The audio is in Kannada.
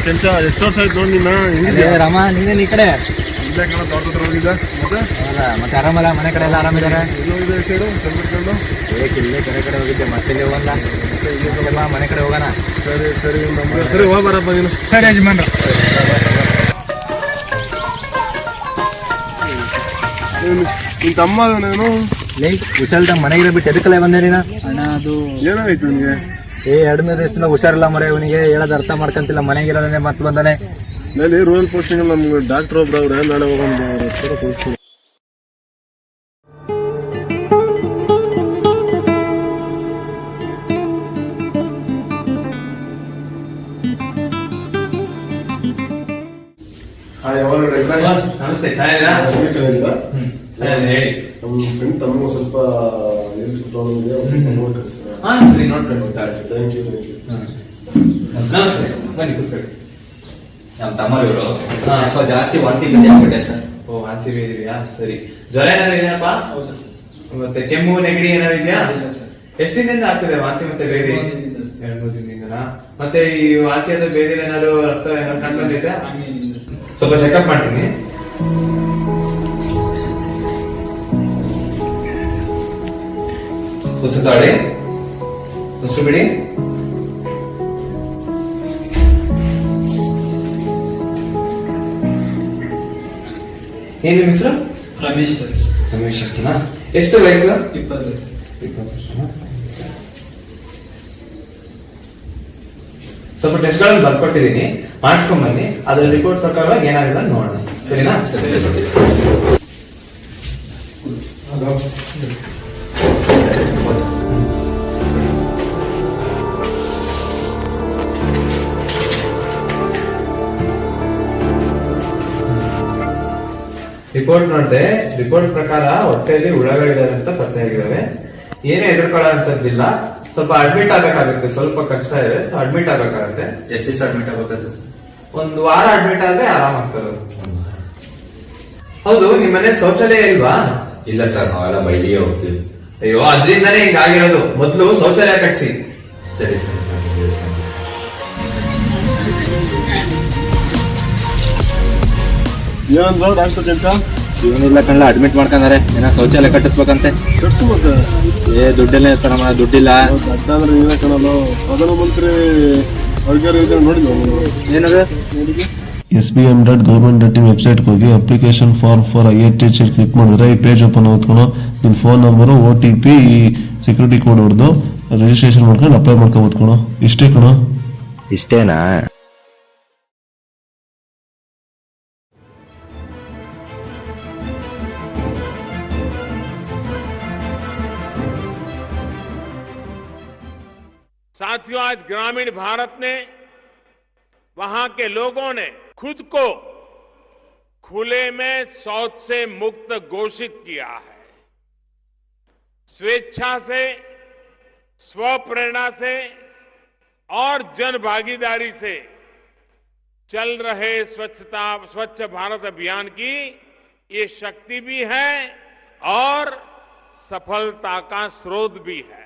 ಕೆಂಚ ಎಷ್ಟು ವರ್ಷ ಆಯ್ತು ನೋಡಿ ನಿನ್ನ ಹೆಂಗಿದೆ ರಾಮ ನೀನೇನು ಈ ಕಡೆ ಇಲ್ಲೇ ಕಣ ತೋಟದ ಹತ್ರ ಹೋಗಿದ್ದ ಮತ್ತೆ ಮತ್ತೆ ಆರಾಮಲ್ಲ ಮನೆ ಕಡೆ ಎಲ್ಲ ಆರಾಮಿದ್ದಾರೆ ಎಲ್ಲೋಗಿದೆ ಸೈಡು ಚಂದ್ರಕೊಂಡು ಇಲ್ಲೇ ಕೆರೆ ಕಡೆ ಹೋಗಿದ್ದೆ ಮತ್ತೆ ಇಲ್ಲಿ ಹೋಗಲ್ಲ ಇಲ್ಲೇ ಬಾ ಮನೆ ಕಡೆ ಹೋಗೋಣ ಸರಿ ಸರಿ ಸರಿ ಹೋಗ್ಬಾರಪ್ಪ ನೀನು ಸರಿ ಯಜಮಾನ್ರ ನಿನ್ನ ತಮ್ಮ ನಾನು ಹುಷಾರಿಲ್ಲ ಮನೆಗೆ ಬಿಟ್ಟು ಎದಕ್ಕಲ್ಲ ಬಂದೆ ನೀನು ಅಣ್ಣ ಅದು ಏನಾಯ್ತು ನಿನಗೆ 2-3 ದಿವಸದಿಂದ ಹುಷಾರಿಲ್ಲ ಮರೆ ಇವನಿಗೆ ಹೇಳೋದು ಅರ್ಥ ಮಾಡ್ಕೊಂತಿಲ್ಲ ಮನೆಗಿರೋದೇ ಮತ್ತೆ ಬಂದಾನೆ ನಾನು ರೂರಲ್ ಪೋಸ್ಟಿಂಗ್ ನಮ್ಗೆ ಡಾಕ್ಟರ್ ಒಬ್ರು ಅವ್ರೆ ನಾಳೆ ಹೋಗೋದು ತೋರಿಸ್ತೀನಿ ನಮಸ್ತೆ ಚೆನ್ನಾಗಿದ್ದೀರಾ ಚೆನ್ನಾಗಿಲ್ಲ ಹೇಳಿ ನಮ್ಮ ಫ್ರೆಂಡ್ ತಮ್ಮ ಸ್ವಲ್ಪ ನೋಟ್ ಸರಿ ನೋಟ್ ಕಳಿಸ್ತಾರೆ ಥ್ಯಾಂಕ್ ಯು ನಮಸ್ತೆ ಬನ್ನಿ ಕೂತ್ಕೊಳ್ಳಿ ನಮ್ಮ ತಮ್ಮರು ಸ್ವಲ್ಪ ಜಾಸ್ತಿ ವಾಂತಿ ಬಂದಿ ಆಗ್ಬಿಟ್ಟೆ ಸರ್. ಓ ವಾಂತಿ ಇದೆಯಾ ಸರಿ ಜ್ವರ ಏನಾದ್ರು ಇದೆಯಪ್ಪ ಮತ್ತೆ ಕೆಮ್ಮು ನೆಗಡಿ ಏನಾದ್ರು ಇದೆಯಾ ಎಷ್ಟು ದಿನದಿಂದ ಆಗ್ತದೆ ವಾಂತಿ ಮತ್ತೆ ಬೇದಿ 2-3 ದಿನದಿಂದ ಮತ್ತೆ ಈ ವಾಂತಿ ಅಥವಾ ಬೇದಿ ಏನಾದ್ರು ಅರ್ಥ ಏನಾದ್ರು ಕಂಡು ಬಂದಿದೆ ಸ್ವಲ್ಪ ಚೆಕಪ್ ಮಾಡ್ತೀನಿ ಉಸಿರು ತಾಳಿ ಉಸಿರು ಬಿಡಿ ಏನ್ ನಿಮ್ಮ ಹೆಸರು ರಮೇಶ್ ಸರ್. ರಮೇಶ್ ಅಂತನಾ ಎಷ್ಟು ವಯಸ್ಸು 20 ಸರ್. 20 ವರ್ಷ ಸ್ವಲ್ಪ ಟೆಸ್ಟ್ ಗಳನ್ನು ಬರ್ಕೊಟ್ಟಿದ್ದೀನಿ ಮಾಡಿಸ್ಕೊಂಡ್ ಬನ್ನಿ ಅದ್ರ ರಿಪೋರ್ಟ್ ಪ್ರಕಾರವಾಗಿ ಏನಾಗಿದೆ ನೋಡೋಣ ಸರಿನಾ ರಿಪೋರ್ಟ್ ನೋಡಿದೆ ರಿಪೋರ್ಟ್ ಪ್ರಕಾರ ಹೊಟ್ಟೆಯಲ್ಲಿ ಹುಳಗಳಿದಾವೆ ಅಂತ ಪತ್ತೆ ಆಗಿದಾವೆ ಏನೇ ಹೆದರ್ಕೊಳ್ಳೋಂಥದ್ದಿಲ್ಲ ಸ್ವಲ್ಪ ಅಡ್ಮಿಟ್ ಆಗ್ಬೇಕಾಗುತ್ತೆ ಸ್ವಲ್ಪ ಕಷ್ಟ ಇದೆ ಸೊ ಅಡ್ಮಿಟ್ ಆಗ್ಬೇಕಾಗುತ್ತೆ ಎಷ್ಟು ದಿವಸ ಅಡ್ಮಿಟ್ ಆಗಬೇಕಾದ್ರೆ? 1 ವಾರ ಅಡ್ಮಿಟ್ ಆದ್ರೆ ಆರಾಮಾಗ್ತದೆ ಹೌದು ನಿಮ್ ಮನೇಲಿ ಶೌಚಾಲಯ ಇಲ್ವಾ ಇಲ್ಲ ಸರ್ ನಾವೆಲ್ಲ ಬೈಲಿಗೆ ಹೋಗ್ತೀವಿ. ಅಯ್ಯೋ ಅದ್ರಿಂದಾನೇ ಹಿಂಗಾಗಿರೋದು ಮೊದ್ಲು ಶೌಚಾಲಯ ಕಟ್ಸಿ ಸರಿ ಸರ್ ಏನಂದ್ರು ಡಾಕ್ಟರ್ ಕೆಂಚ ಇವನಿಲ್ಲ ಕಣ್ಣ ಅಡ್ಮಿಟ್ ಮಾಡ್ಕೊಂಡಾರೆ ಏನೋ ಶೌಚಾಲಯ ಕಟ್ಟಿಸ್ಬೇಕಂತೆ ಕಟ್ಸು ಮತ್ತೆ ದುಡ್ಡೆಲ್ಲ ಇರ್ತಾರಮ್ಮ ದುಡ್ಡಿಲ್ಲ ಅಡ್ಡಾದ್ರೆ ನೀವೇ ಕಣಲು ಪ್ರಧಾನಮಂತ್ರಿ ಆರೋಗ್ಯ ಯೋಜನೆ ನೋಡಿದ್ವಿ ಏನದು sbm.government.in ವೆಬ್ಸೈಟ್ಗೆ ಹೋಗಿ application form for higher teacher click ಮಾಡಿದ್ರೆ ಈ ಪೇಜ್ ಓಪನ್ ಆಗುತ್ಕೊಂಡು ನಿನ್ನ phone number OTP security code ಹೊಡೆದು ರಿಜಿಸ್ಟ್ರೇಷನ್ ಮಾಡ್ಕೊಂಡು ಅಪ್ಲೈ ಮಾಡ್ಕೋಬೋದು ಕಣೋ ಇಷ್ಟೇ ಕಣೋ ಇಷ್ಟೇನಾ साथियों आज ग्रामीण भारत ने वहां के लोगों ने खुद को खुले में शौच से मुक्त घोषित किया है स्वेच्छा से स्वप्रेरणा से और जन भागीदारी से चल रहे स्वच्छ भारत अभियान की ये शक्ति भी है और सफलता का स्रोत भी है